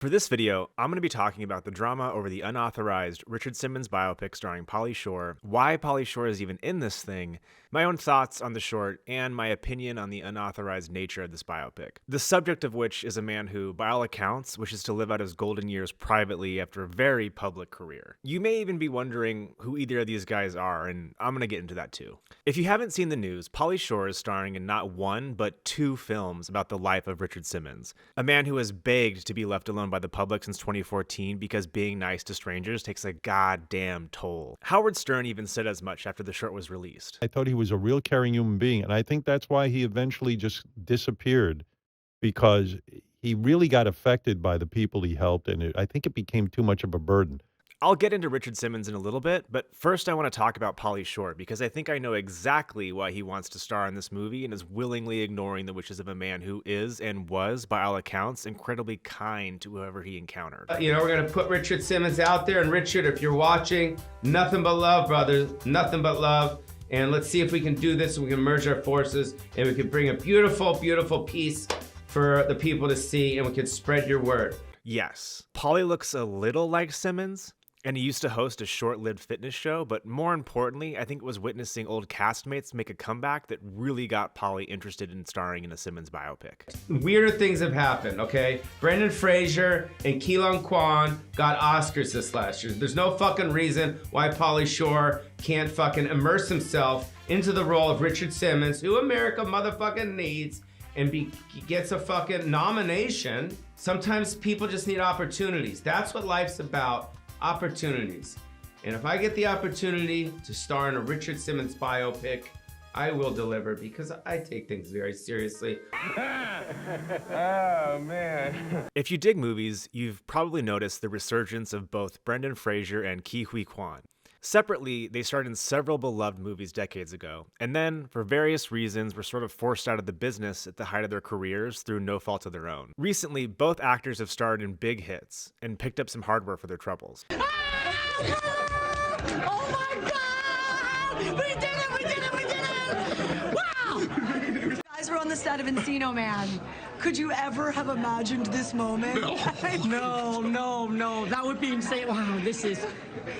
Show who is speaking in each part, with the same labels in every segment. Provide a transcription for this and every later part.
Speaker 1: For this video, I'm going to be talking about the drama over the unauthorized Richard Simmons biopic starring Pauly Shore, why Pauly Shore is even in this thing, my own thoughts on the short, and my opinion on the unauthorized nature of this biopic. The subject of which is a man who, by all accounts, wishes to live out his golden years privately after a very public career. You may even be wondering who either of these guys are, and I'm going to get into that too. If you haven't seen the news, Pauly Shore is starring in not one, but two films about the life of Richard Simmons, a man who has begged to be left alone by the public since 2014 because being nice to strangers takes a goddamn toll. Howard Stern even said as much after the short was released.
Speaker 2: I thought he was a real caring human being, and I think that's why he eventually just disappeared, because he really got affected by the people he helped, and I think it became too much of a burden.
Speaker 1: I'll get into Richard Simmons in a little bit, but first I want to talk about Pauly Shore because I think I know exactly why he wants to star in this movie and is willingly ignoring the wishes of a man who is and was, by all accounts, incredibly kind to whoever he encountered.
Speaker 3: We're going to put Richard Simmons out there, and Richard, if you're watching, nothing but love, brothers, nothing but love. And let's see if we can do this and we can merge our forces and we can bring a beautiful, beautiful piece for the people to see, and we can spread your word.
Speaker 1: Yes, Pauly looks a little like Simmons, and he used to host a short-lived fitness show, but more importantly, I think it was witnessing old castmates make a comeback that really got Pauly interested in starring in a Simmons biopic.
Speaker 3: Weirder things have happened, okay? Brendan Fraser and Keelan Kwan got Oscars this last year. There's no fucking reason why Pauly Shore can't fucking immerse himself into the role of Richard Simmons, who America motherfucking needs, and gets a fucking nomination. Sometimes people just need opportunities. That's what life's about. Opportunities. And if I get the opportunity to star in a Richard Simmons biopic, I will deliver because I take things very seriously. Oh, man.
Speaker 1: If you dig movies, you've probably noticed the resurgence of both Brendan Fraser and Ke Huy Quan. Separately, they starred in several beloved movies decades ago, and then, for various reasons, were sort of forced out of the business at the height of their careers through no fault of their own. Recently, both actors have starred in big hits and picked up some hardware for their troubles.
Speaker 4: Oh my God! We did it! We did it! We did it! Wow! You guys were on the set of Encino Man. Could you ever have imagined this moment?
Speaker 5: No. That would be insane. Wow, this is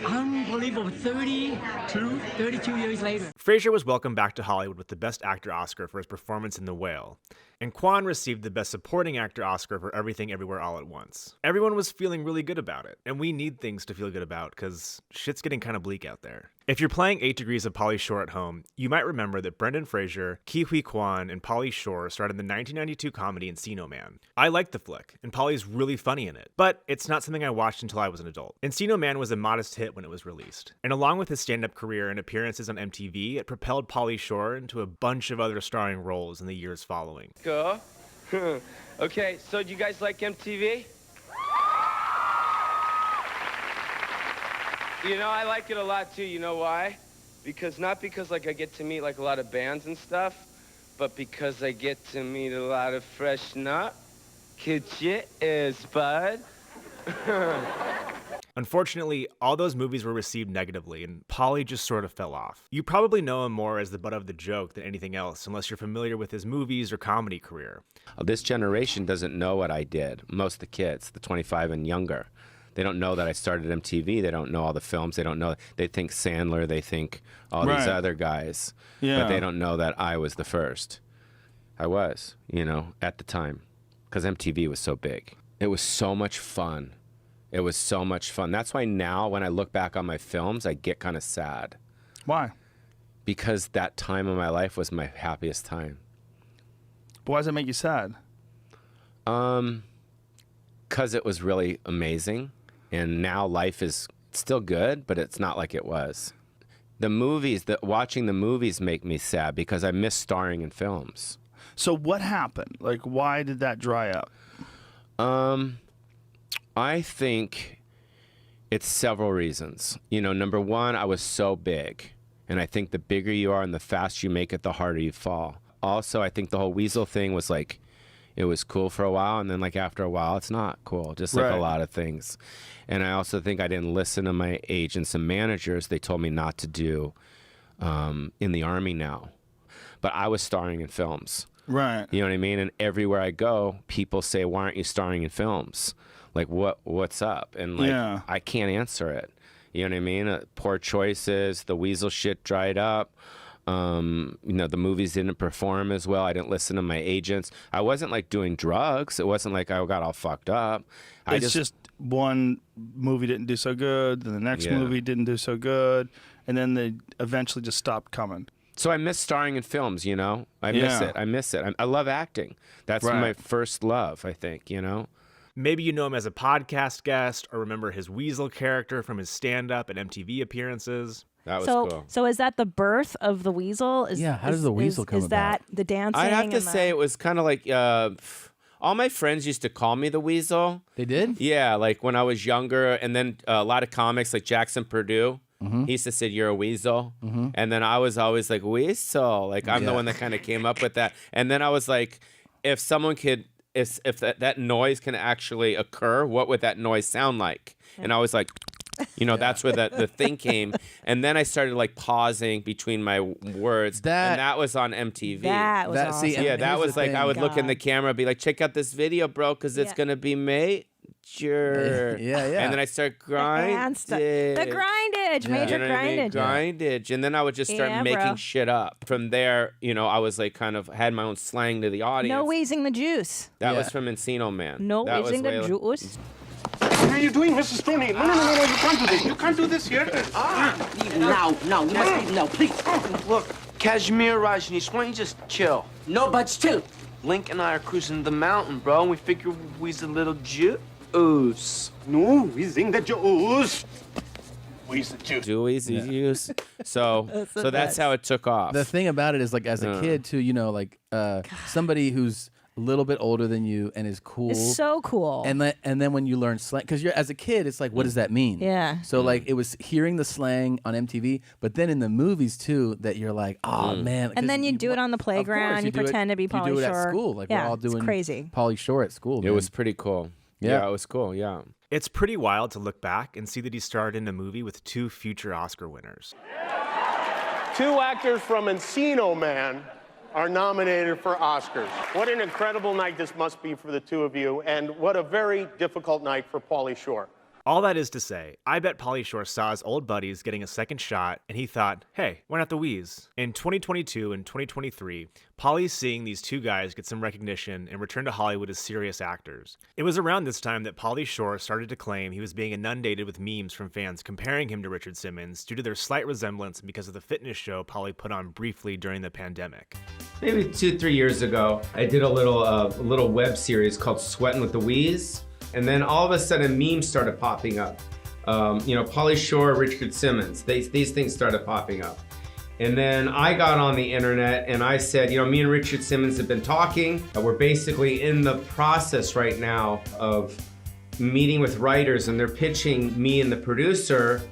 Speaker 5: unbelievable. 32 years later.
Speaker 1: Fraser was welcomed back to Hollywood with the Best Actor Oscar for his performance in The Whale, and Kwan received the Best Supporting Actor Oscar for Everything Everywhere All at Once. Everyone was feeling really good about it, and we need things to feel good about because shit's getting kind of bleak out there. If you're playing 8 Degrees of Pauly Shore at home, you might remember that Brendan Fraser, Ke Huy Quan, and Pauly Shore starred in the 1992 comedy Encino Man. I liked the flick, and Pauly's really funny in it, but it's not something I watched until I was an adult. Encino Man was a modest hit when it was released, and along with his stand-up career and appearances on MTV, it propelled Pauly Shore into a bunch of other starring roles in the years following.
Speaker 6: Go. Okay, so do you guys like MTV? You know, I like it a lot too. You know why? Not because like I get to meet like a lot of bands and stuff, but because I get to meet a lot of fresh nut is bud.
Speaker 1: Unfortunately, all those movies were received negatively, and Pauly just sort of fell off. You probably know him more as the butt of the joke than anything else, unless you're familiar with his movies or comedy career.
Speaker 7: This generation doesn't know what I did. Most of the kids, the 25 and younger, they don't know that I started MTV. They don't know all the films. They don't know. They think Sandler. They think all these other guys.
Speaker 8: Yeah.
Speaker 7: But they don't know that I was the first. I was, at the time, because MTV was so big. It was so much fun. It was so much fun. That's why now when I look back on my films, I get kind of sad.
Speaker 8: Why?
Speaker 7: Because that time of my life was my happiest time.
Speaker 8: But why does it make you sad?
Speaker 7: Because it was really amazing. And now life is still good, but it's not like it was. Watching the movies make me sad because I miss starring in films.
Speaker 8: So what happened? Like, why did that dry up?
Speaker 7: I think it's several reasons. Number one, I was so big. And I think the bigger you are and the faster you make it, the harder you fall. Also, I think the whole weasel thing was like, it was cool for a while, and then like after a while, it's not cool, just like a lot of things. And I also think I didn't listen to my agents and managers. They told me not to do in the Army now. But I was starring in films.
Speaker 8: Right.
Speaker 7: You know what I mean? And everywhere I go, people say, why aren't you starring in films? Like, what's up? And like,
Speaker 8: Yeah.
Speaker 7: I can't answer it. You know what I mean? Poor choices. The Weasel shit dried up. You know, the movies didn't perform as well. I didn't listen to my agents. I wasn't like doing drugs. It wasn't like I got all fucked up.
Speaker 8: It's just one movie didn't do so good, then the next movie didn't do so good, and then they eventually just stopped coming.
Speaker 7: So I miss starring in films, you know? I miss it. I miss it. I love acting. That's my first love, I think, you know?
Speaker 1: Maybe you know him as a podcast guest or remember his Weasel character from his stand-up and MTV appearances.
Speaker 7: That was cool.
Speaker 9: So is that the birth of the Weasel?
Speaker 10: How does the Weasel come about?
Speaker 9: Is that the dancing?
Speaker 7: I have to say it was kind of like all my friends used to call me the Weasel.
Speaker 10: They did?
Speaker 7: Yeah, like when I was younger, and then a lot of comics like Jackson Purdue. He used to say, "You're a weasel," and then I was always like, "Weasel." Like I'm the one that kind of came up with that. And then I was like, if someone could, if that noise can actually occur, what would that noise sound like? And I was like, you know, that's where the thing came. And then I started like pausing between my words, and that was on MTV.
Speaker 9: That was awesome.
Speaker 7: Yeah, that was like I would look in the camera, and be like, "Check out this video, bro, because it's gonna be major." And then I start grinding.
Speaker 9: The grindage, major grindage.
Speaker 7: Grindage. And then I would just start making shit up. From there, you know, I was like kind of had my own slang to the audience.
Speaker 9: No wheezing the juice.
Speaker 7: That was from Encino Man.
Speaker 9: No wheezing the juice.
Speaker 11: What are you doing, Mrs. Stoney? No, you can't do this. You can't do this here.
Speaker 6: Now, you must leave now, please. Look, Kashmir, Rajneesh, why don't you just chill? No, but still. Link and I are cruising the mountain, bro, and we figure we's a little juice.
Speaker 11: No, wheezing the juice. Wheeze the juice.
Speaker 7: So that's how it took off.
Speaker 10: The thing about it is, like, as a kid, too, you know, like, somebody who's a little bit older than you and is cool.
Speaker 9: It's so cool.
Speaker 10: And then when you learn slang, because you're as a kid, it's like, what does that mean?
Speaker 9: Yeah.
Speaker 10: So like it was hearing the slang on MTV, but then in the movies too, that you're like, oh man.
Speaker 9: And then you do it on the playground. You pretend to be Pauly Shore.
Speaker 10: You do it at school, like we're all doing
Speaker 9: it's crazy.
Speaker 10: Pauly Shore at school.
Speaker 7: It was pretty cool. Yeah, it was cool. Yeah.
Speaker 1: It's pretty wild to look back and see that he starred in a movie with 2 future Oscar winners.
Speaker 11: 2 actors from Encino Man are nominated for Oscars. What an incredible night this must be for the 2 of you, and what a very difficult night for Pauly Shore.
Speaker 1: All that is to say, I bet Pauly Shore saw his old buddies getting a second shot, and he thought, hey, why not the Wheeze? In 2022 and 2023, Pauly's seeing these 2 guys get some recognition and return to Hollywood as serious actors. It was around this time that Pauly Shore started to claim he was being inundated with memes from fans comparing him to Richard Simmons due to their slight resemblance and because of the fitness show Pauly put on briefly during the pandemic.
Speaker 3: Maybe 2-3 years ago, I did a little web series called Sweatin' with the Wheeze. And then all of a sudden, memes started popping up. You know, Pauly Shore, Richard Simmons, these things started popping up. And then I got on the internet and I said, you know, me and Richard Simmons have been talking. We're basically in the process right now of meeting with writers, and they're pitching me and the producer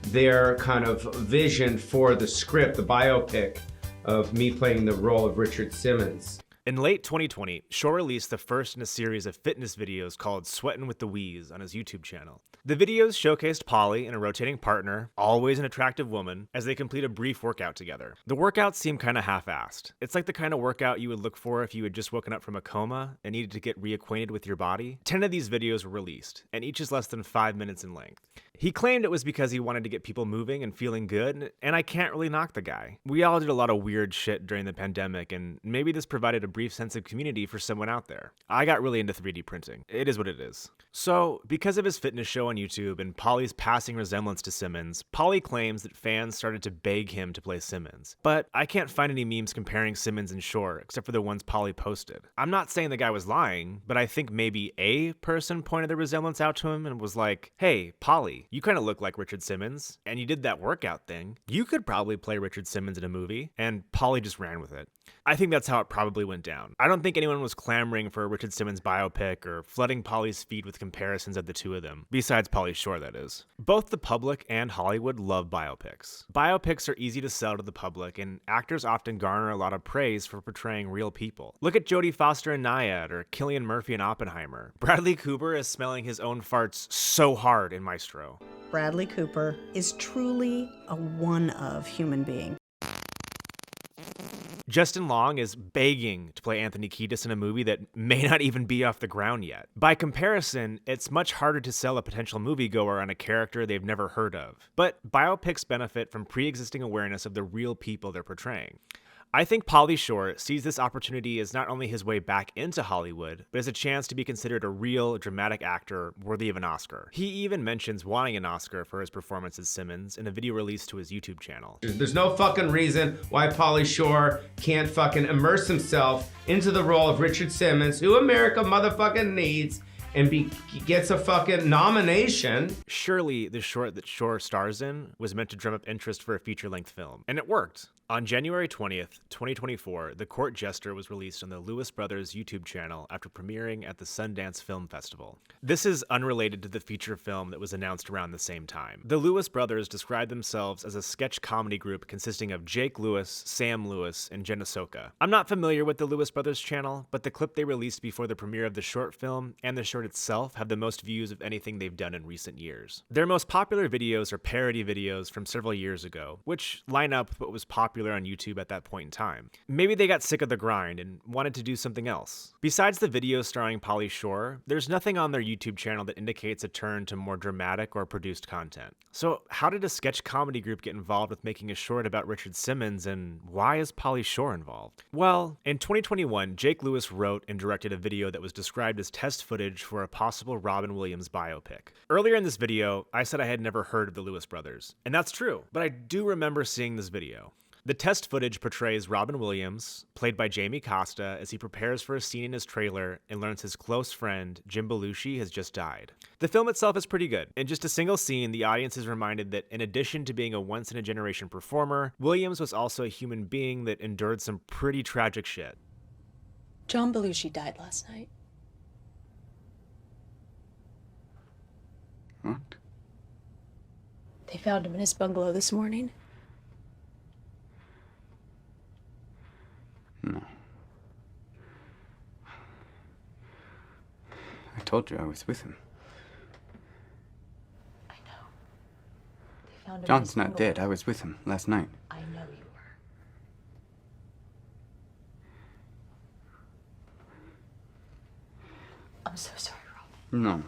Speaker 3: their kind of vision for the script, the biopic of me playing the role of Richard Simmons.
Speaker 1: In late 2020, Shore released the first in a series of fitness videos called Sweatin' with the Wheeze on his YouTube channel. The videos showcased Pauly and a rotating partner, always an attractive woman, as they complete a brief workout together. The workouts seem kind of half-assed. It's like the kind of workout you would look for if you had just woken up from a coma and needed to get reacquainted with your body. 10 of these videos were released, and each is less than 5 minutes in length. He claimed it was because he wanted to get people moving and feeling good, and I can't really knock the guy. We all did a lot of weird shit during the pandemic, and maybe this provided a brief sense of community for someone out there. I got really into 3D printing. It is what it is. So, because of his fitness show on YouTube and Pauly's passing resemblance to Simmons, Pauly claims that fans started to beg him to play Simmons. But I can't find any memes comparing Simmons and Shore, except for the ones Pauly posted. I'm not saying the guy was lying, but I think maybe a person pointed the resemblance out to him and was like, hey, Pauly, you kind of look like Richard Simmons, and you did that workout thing. You could probably play Richard Simmons in a movie, and Pauly just ran with it. I think that's how it probably went down. I don't think anyone was clamoring for a Richard Simmons biopic or flooding Pauly's feed with comparisons of the 2 of them, besides Pauly Shore, that is. Both the public and Hollywood love biopics. Biopics are easy to sell to the public, and actors often garner a lot of praise for portraying real people. Look at Jodie Foster in Nyad or Cillian Murphy in Oppenheimer. Bradley Cooper is smelling his own farts so hard in Maestro.
Speaker 12: Bradley Cooper is truly a one-of human being.
Speaker 1: Justin Long is begging to play Anthony Kiedis in a movie that may not even be off the ground yet. By comparison, it's much harder to sell a potential moviegoer on a character they've never heard of. But biopics benefit from pre-existing awareness of the real people they're portraying. I think Pauly Shore sees this opportunity as not only his way back into Hollywood, but as a chance to be considered a real, dramatic actor worthy of an Oscar. He even mentions wanting an Oscar for his performance as Simmons in a video released to his YouTube channel.
Speaker 3: There's no fucking reason why Pauly Shore can't fucking immerse himself into the role of Richard Simmons, who America motherfucking needs, and gets a fucking nomination.
Speaker 1: Surely the short that Shore stars in was meant to drum up interest for a feature-length film, and it worked. On January 20th, 2024, The Court Jester was released on the Lewis Brothers YouTube channel after premiering at the Sundance Film Festival. This is unrelated to the feature film that was announced around the same time. The Lewis Brothers described themselves as a sketch comedy group consisting of Jake Lewis, Sam Lewis, and Jenna Soka. I'm not familiar with the Lewis Brothers channel, but the clip they released before the premiere of the short film and the short itself have the most views of anything they've done in recent years. Their most popular videos are parody videos from several years ago, which line up what was popular on YouTube at that point in time. Maybe they got sick of the grind and wanted to do something else. Besides the videos starring Pauly Shore, there's nothing on their YouTube channel that indicates a turn to more dramatic or produced content. So how did a sketch comedy group get involved with making a short about Richard Simmons, and why is Pauly Shore involved? Well, in 2021, Jake Lewis wrote and directed a video that was described as test footage for a possible Robin Williams biopic. Earlier in this video, I said I had never heard of the Lewis Brothers, and that's true, but I do remember seeing this video. The test footage portrays Robin Williams, played by Jamie Costa, as he prepares for a scene in his trailer and learns his close friend, Jim Belushi, has just died. The film itself is pretty good. In just a single scene, the audience is reminded that in addition to being a once-in-a-generation performer, Williams was also a human being that endured some pretty tragic shit.
Speaker 12: John Belushi died last night.
Speaker 13: What?
Speaker 12: They found him in his bungalow this morning.
Speaker 13: No. I told you I was with him.
Speaker 12: I know. They found him in his
Speaker 13: John's not
Speaker 12: bungalow.
Speaker 13: dead. I was with him last night.
Speaker 12: I know you were. I'm so sorry, Rob.
Speaker 13: No.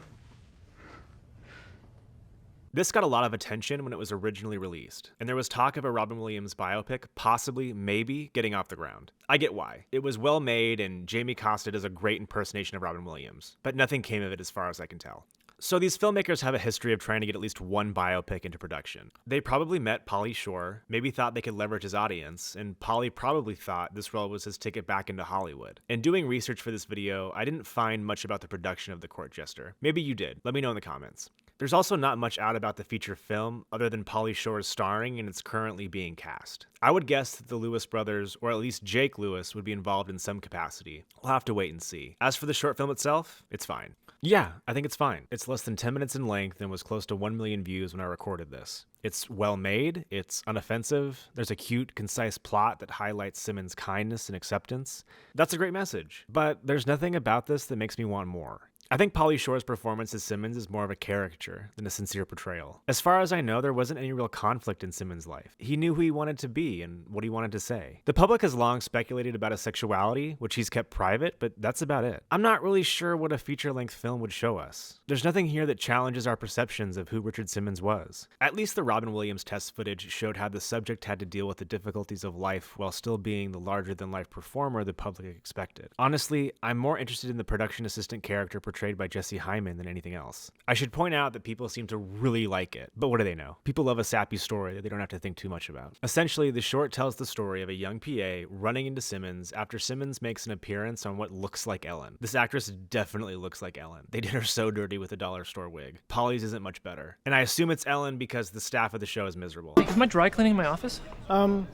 Speaker 1: This got a lot of attention when it was originally released, and there was talk of a Robin Williams biopic possibly, maybe, getting off the ground. I get why. It was well made, and Jamie Costa does a great impersonation of Robin Williams, but nothing came of it as far as I can tell. So these filmmakers have a history of trying to get at least one biopic into production. They probably met Pauly Shore, maybe thought they could leverage his audience, and Pauly probably thought this role was his ticket back into Hollywood. In doing research for this video, I didn't find much about the production of The Court Jester. Maybe you did. Let me know in the comments. There's also not much out about the feature film other than Pauly Shore's starring, and it's currently being cast. I would guess that the Lewis brothers, or at least Jake Lewis, would be involved in some capacity. We'll have to wait and see. As for the short film itself, it's fine. Yeah, I think it's fine. It's less than 10 minutes in length and was close to 1 million views when I recorded this. It's well made, it's unoffensive, there's a cute, concise plot that highlights Simmons' kindness and acceptance. That's a great message, but there's nothing about this that makes me want more. I think Pauly Shore's performance as Simmons is more of a caricature than a sincere portrayal. As far as I know, there wasn't any real conflict in Simmons' life. He knew who he wanted to be and what he wanted to say. The public has long speculated about his sexuality, which he's kept private, but that's about it. I'm not really sure what a feature-length film would show us. There's nothing here that challenges our perceptions of who Richard Simmons was. At least the Robin Williams test footage showed how the subject had to deal with the difficulties of life while still being the larger-than-life performer the public expected. Honestly, I'm more interested in the production assistant character portrayed by Jesse Hyman than anything else. I should point out that people seem to really like it, but what do they know? People love a sappy story that they don't have to think too much about. Essentially, the short tells the story of a young PA running into Simmons after Simmons makes an appearance on what looks like Ellen. This actress definitely looks like Ellen. They did her so dirty with a dollar store wig. Pauly's isn't much better. And I assume it's Ellen because the staff of the show is miserable.
Speaker 14: Is my dry cleaning in my office?
Speaker 15: I don't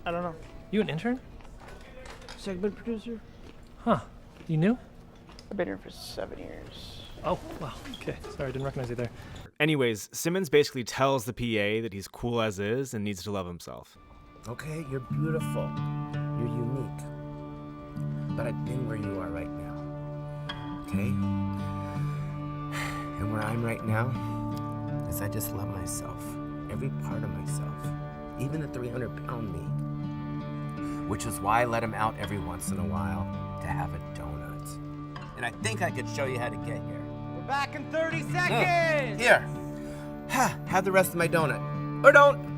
Speaker 15: know.
Speaker 14: You an intern?
Speaker 15: Segment producer?
Speaker 14: Huh. You new?
Speaker 15: I've been here for 7 years.
Speaker 14: Oh, wow. Okay. Sorry, I didn't recognize you there.
Speaker 1: Anyways, Simmons basically tells the PA that he's cool as is and needs to love himself.
Speaker 16: Okay, you're beautiful. You're unique. But I've been where you are right now. Okay? And where I'm right now is I just love myself. Every part of myself. Even the 300-pound me. which is why I let him out every once in a while to have a donut. And I think I could show you how to get here.
Speaker 6: We're back in 30 seconds!
Speaker 16: Here. Have the rest of my donut. Or don't.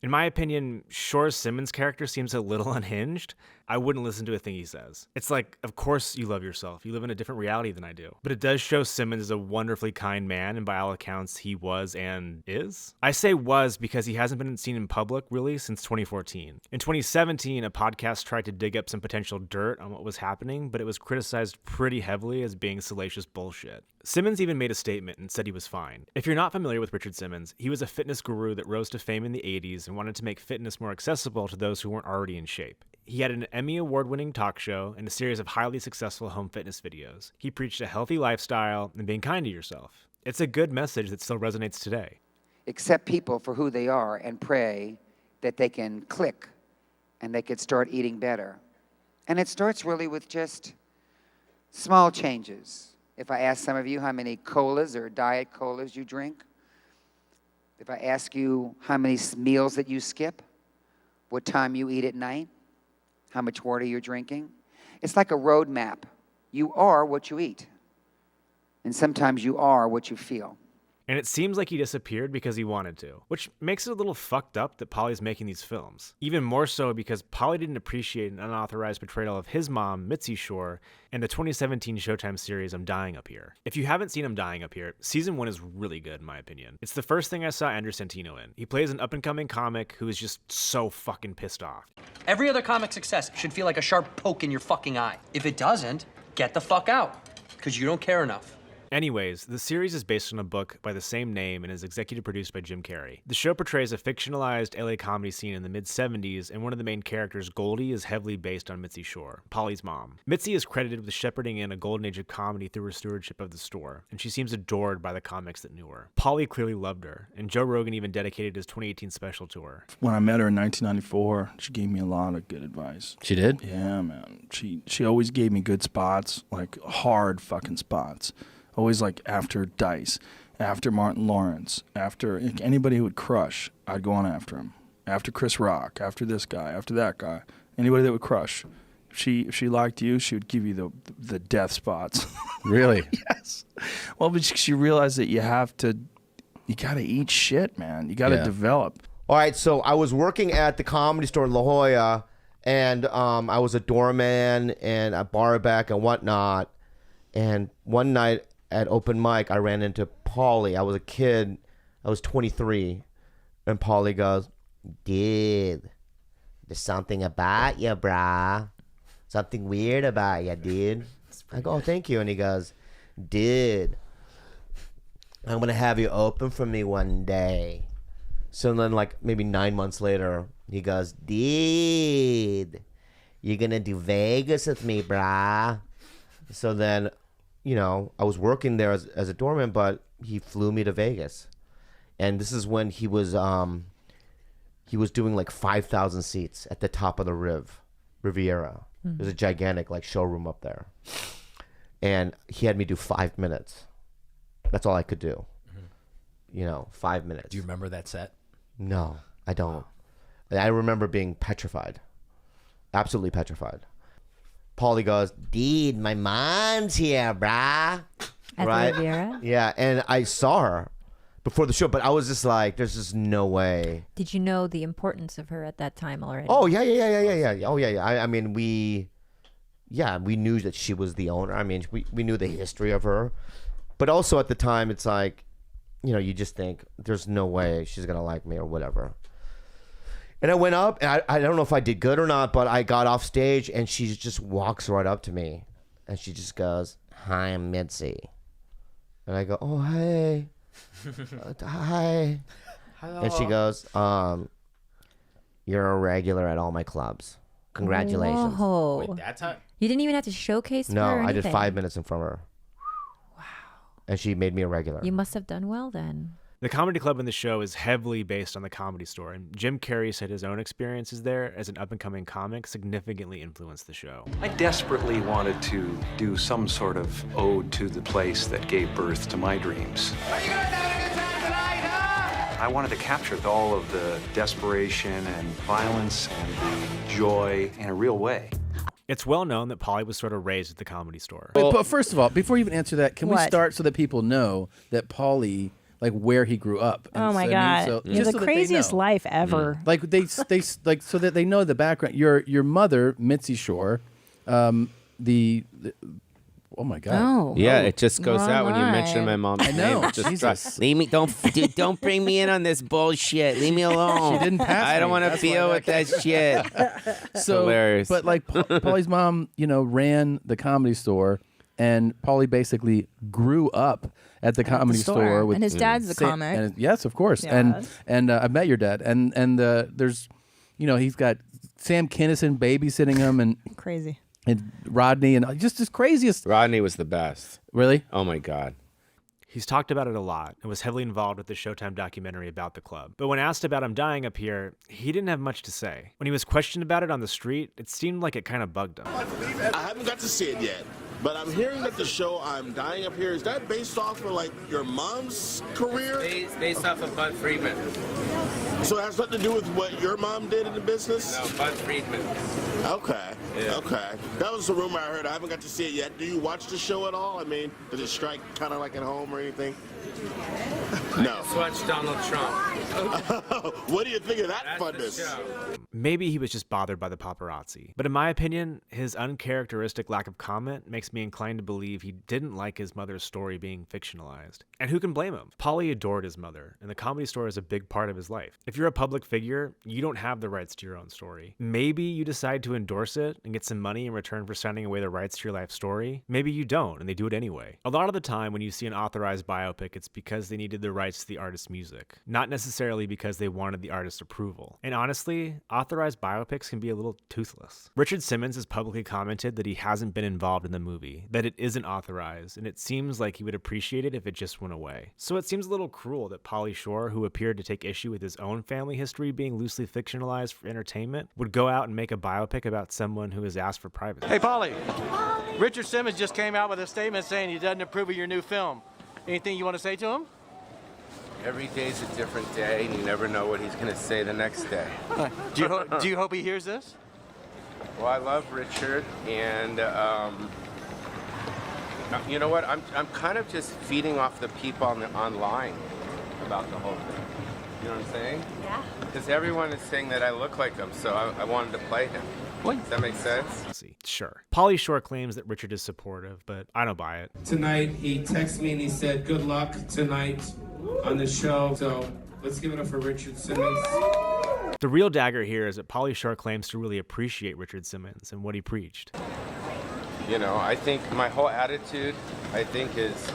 Speaker 1: In my opinion, Shore's Simmons character seems a little unhinged. I wouldn't listen to a thing he says. It's like, of course you love yourself. You live in a different reality than I do. But it does show Simmons is a wonderfully kind man, and by all accounts, he was and is. I say was because he hasn't been seen in public, really, since 2014. In 2017, a podcast tried to dig up some potential dirt on what was happening, but it was criticized pretty heavily as being salacious bullshit. Simmons even made a statement and said he was fine. If you're not familiar with Richard Simmons, he was a fitness guru that rose to fame in the 80s and wanted to make fitness more accessible to those who weren't already in shape. He had an Emmy Award-winning talk show and a series of highly successful home fitness videos. He preached a healthy lifestyle and being kind to yourself. It's a good message that still resonates today.
Speaker 17: Accept people for who they are and pray that they can click and they could start eating better. And it starts really with just small changes. If I ask some of you how many colas or diet colas you drink, if I ask you how many meals that you skip, what time you eat at night, how much water you're drinking, it's like a road map. You are what you eat. And sometimes you are what you feel.
Speaker 1: And it seems like he disappeared because he wanted to, which makes it a little fucked up that Pauly's making these films. Even more so because Pauly didn't appreciate an unauthorized portrayal of his mom, Mitzi Shore, in the 2017 Showtime series I'm Dying Up Here. If you haven't seen I'm Dying Up Here, season 1 is really good in my opinion. It's the first thing I saw Andrew Santino in. He plays an up-and-coming comic who is just so fucking pissed off.
Speaker 18: Every other comic success should feel like a sharp poke in your fucking eye. If it doesn't, get the fuck out, because you don't care enough.
Speaker 1: Anyways, the series is based on a book by the same name and is executive produced by Jim Carrey. The show portrays a fictionalized LA comedy scene in the mid-70s, and one of the main characters, Goldie, is heavily based on Mitzi Shore, Pauly's mom. Mitzi is credited with shepherding in a golden age of comedy through her stewardship of the store, and she seems adored by the comics that knew her. Pauly clearly loved her, and Joe Rogan even dedicated his 2018 special to her.
Speaker 8: When I met her in 1994, she gave me a lot of good advice.
Speaker 10: She did?
Speaker 8: Yeah, man. She always gave me good spots, like hard fucking spots. Always like after Dice, after Martin Lawrence, after anybody who would crush, I'd go on after him. After Chris Rock, after this guy, after that guy, anybody that would crush. If she liked you, she would give you the death spots.
Speaker 10: Really?
Speaker 8: Yes. Well, but she realized that you gotta eat shit, man. You gotta develop.
Speaker 19: All right, so I was working at the Comedy Store in La Jolla, and I was a doorman and a barback and whatnot. And one night at open mic, I ran into Pauly. I was a kid. I was 23. And Pauly goes, dude, there's something about you, brah. Something weird about you, dude. I go, oh, thank you. And he goes, dude, I'm going to have you open for me one day. So then like maybe 9 months later, he goes, dude, you're going to do Vegas with me, brah. So then, you know, I was working there as a doorman, but he flew me to Vegas. And this is when he was doing like 5,000 seats at the top of the Riviera.
Speaker 20: Mm.
Speaker 19: There's a gigantic like showroom up there. And he had me do 5 minutes. That's all I could do. Mm-hmm. You know, 5 minutes.
Speaker 20: Do you remember that set?
Speaker 19: No, I don't. I remember being petrified. Absolutely petrified. Pauly goes, dude, my mom's here, brah.
Speaker 9: At the Riviera?
Speaker 19: Yeah, and I saw her before the show, but I was just like, there's just no way.
Speaker 9: Did you know the importance of her at that time already?
Speaker 19: Oh, yeah. Oh, yeah. I mean, we knew that she was the owner. I mean, we knew the history of her. But also at the time, it's like, you know, you just think, there's no way she's going to like me or whatever. And I went up, and I don't know if I did good or not, but I got off stage, and she just walks right up to me. And she just goes, hi, I'm Mitzi. And I go, oh, hey. Hi.
Speaker 20: Hello.
Speaker 19: And she goes, you're a regular at all my clubs. Congratulations.
Speaker 9: Whoa.
Speaker 20: Wait, that's how...
Speaker 9: You didn't even have to showcase
Speaker 19: No,
Speaker 9: her or
Speaker 19: I did
Speaker 9: anything.
Speaker 19: 5 minutes in front of her. Wow. And she made me a regular.
Speaker 9: You must have done well then.
Speaker 1: The comedy club in the show is heavily based on the Comedy Store, and Jim Carrey said his own experiences there as an up-and-coming comic significantly influenced the show.
Speaker 21: I desperately wanted to do some sort of ode to the place that gave birth to my dreams. I wanted to capture all of the desperation and violence and the joy in a real way.
Speaker 1: It's well known that Pauly was sort of raised at the Comedy Store.
Speaker 10: Wait, but first of all, before you even answer that, can we
Speaker 20: What?
Speaker 10: start so that people know that Pauly, like where he grew up? And
Speaker 20: Oh my
Speaker 10: so, I mean,
Speaker 20: God.
Speaker 10: so,
Speaker 20: Yeah,
Speaker 10: just
Speaker 20: the
Speaker 10: so that they
Speaker 20: craziest
Speaker 10: know.
Speaker 20: life ever.
Speaker 10: Like they like so that they know the background. Your mother, Mitzi Shore, oh my God.
Speaker 20: Oh.
Speaker 7: Yeah, it just goes
Speaker 20: Wrong
Speaker 7: out when you
Speaker 20: line.
Speaker 7: mention my mom's
Speaker 10: I know.
Speaker 7: name. It just
Speaker 10: Jesus.
Speaker 7: leave me. Dude, don't bring me in on this bullshit. Leave me alone.
Speaker 10: She didn't pass
Speaker 7: I don't
Speaker 10: me.
Speaker 7: want to
Speaker 10: That's why
Speaker 7: deal with that shit.
Speaker 10: So,
Speaker 7: Hilarious.
Speaker 10: but like Pauly's mom, ran the Comedy Store, and Pauly basically grew up at the Comedy Store with
Speaker 20: And his dad's a comic.
Speaker 10: And yes, of course.
Speaker 20: Yes.
Speaker 10: And I've met your dad, and there's, he's got Sam Kinison babysitting him, and
Speaker 20: Crazy.
Speaker 10: and Rodney, and just his craziest.
Speaker 7: Rodney was the best.
Speaker 10: Really?
Speaker 7: Oh my God.
Speaker 1: He's talked about it a lot and was heavily involved with the Showtime documentary about the club. But when asked about him dying up here, he didn't have much to say. When he was questioned about it on the street, it seemed like it kind of bugged him.
Speaker 22: I haven't got to see it yet, but I'm hearing that the show I'm Dying Up Here, is that based off of like your mom's career?
Speaker 7: Based off of Bud Friedman.
Speaker 22: So it has nothing to do with what your mom did in the business?
Speaker 7: No, Bud Friedman.
Speaker 22: Okay, okay. That was a rumor I heard. I haven't got to see it yet. Do you watch the show at all? I mean, did it strike kind of like at home or anything? No.
Speaker 7: Just watch Donald Trump.
Speaker 22: What do you think of that funness?
Speaker 1: Maybe he was just bothered by the paparazzi. But in my opinion, his uncharacteristic lack of comment makes me inclined to believe he didn't like his mother's story being fictionalized. And who can blame him? Pauly adored his mother, and the Comedy Store is a big part of his life. If you're a public figure, you don't have the rights to your own story. Maybe you decide to endorse it and get some money in return for signing away the rights to your life story. Maybe you don't, and they do it anyway. A lot of the time when you see an authorized biopic, it's because they needed the rights to the artist's music, not necessarily because they wanted the artist's approval. And honestly, authorized biopics can be a little toothless. Richard Simmons has publicly commented that he hasn't been involved in the movie, that it isn't authorized, and it seems like he would appreciate it if it just went away. So it seems a little cruel that Pauly Shore, who appeared to take issue with his own family history being loosely fictionalized for entertainment, would go out and make a biopic about someone who has asked for privacy.
Speaker 23: Hey, Pauly. Richard Simmons just came out with a statement saying he doesn't approve of your new film. Anything you want to say to him?
Speaker 7: Every day's a different day, and you never know what he's going to say the next day.
Speaker 23: Do you hope he hears this?
Speaker 7: Well, I love Richard, and you know what? I'm kind of just feeding off the people online about the whole thing. You know what I'm saying?
Speaker 12: Yeah.
Speaker 7: Because everyone is saying that I look like him, so I wanted to play him. Does that make sense?
Speaker 1: Sure. Pauly Shore claims that Richard is supportive, but I don't buy it.
Speaker 3: Tonight, he texted me and he said, good luck tonight on the show. So let's give it up for Richard Simmons.
Speaker 1: The real dagger here is that Pauly Shore claims to really appreciate Richard Simmons and what he preached.
Speaker 7: You know, I think my whole attitude, is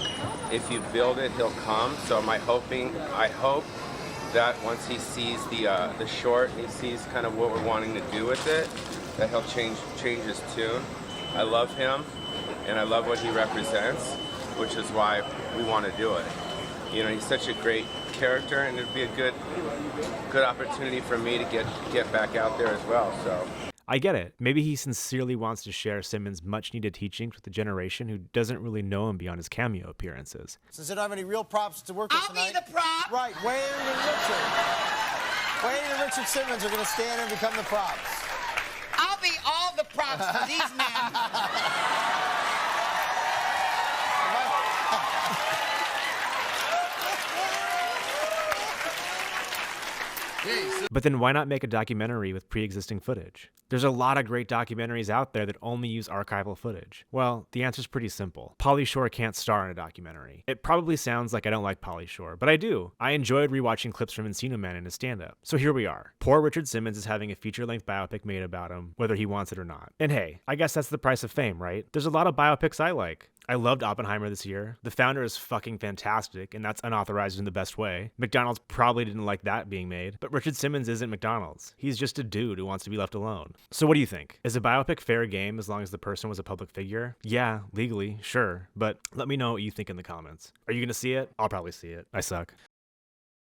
Speaker 7: if you build it, he'll come. So I hope that once he sees the short, he sees kind of what we're wanting to do with it, that he'll change his tune. I love him, and I love what he represents, which is why we want to do it. You know, he's such a great character, and it'd be a good opportunity for me to get back out there as well. So
Speaker 1: I get it. Maybe he sincerely wants to share Simmons' much-needed teachings with a generation who doesn't really know him beyond his cameo appearances.
Speaker 24: Since they don't have any real props to work with tonight. I'll be the prop. Right, Wayne and Richard. Wayne and Richard Simmons are going to stand and become the props.
Speaker 25: I'll be all the props for these men.
Speaker 1: But then why not make a documentary with pre-existing footage? There's a lot of great documentaries out there that only use archival footage. Well, the answer's pretty simple. Pauly Shore can't star in a documentary. It probably sounds like I don't like Pauly Shore, but I do. I enjoyed rewatching clips from Encino Man in his stand-up. So here we are. Poor Richard Simmons is having a feature-length biopic made about him, whether he wants it or not. And hey, I guess that's the price of fame, right? There's a lot of biopics I like. I loved Oppenheimer this year. The Founder is fucking fantastic, and that's unauthorized in the best way. McDonald's probably didn't like that being made, but Richard Simmons isn't McDonald's. He's just a dude who wants to be left alone. So what do you think? Is a biopic fair game as long as the person was a public figure? Yeah, legally, sure, but let me know what you think in the comments. Are you gonna see it? I'll probably see it. I suck.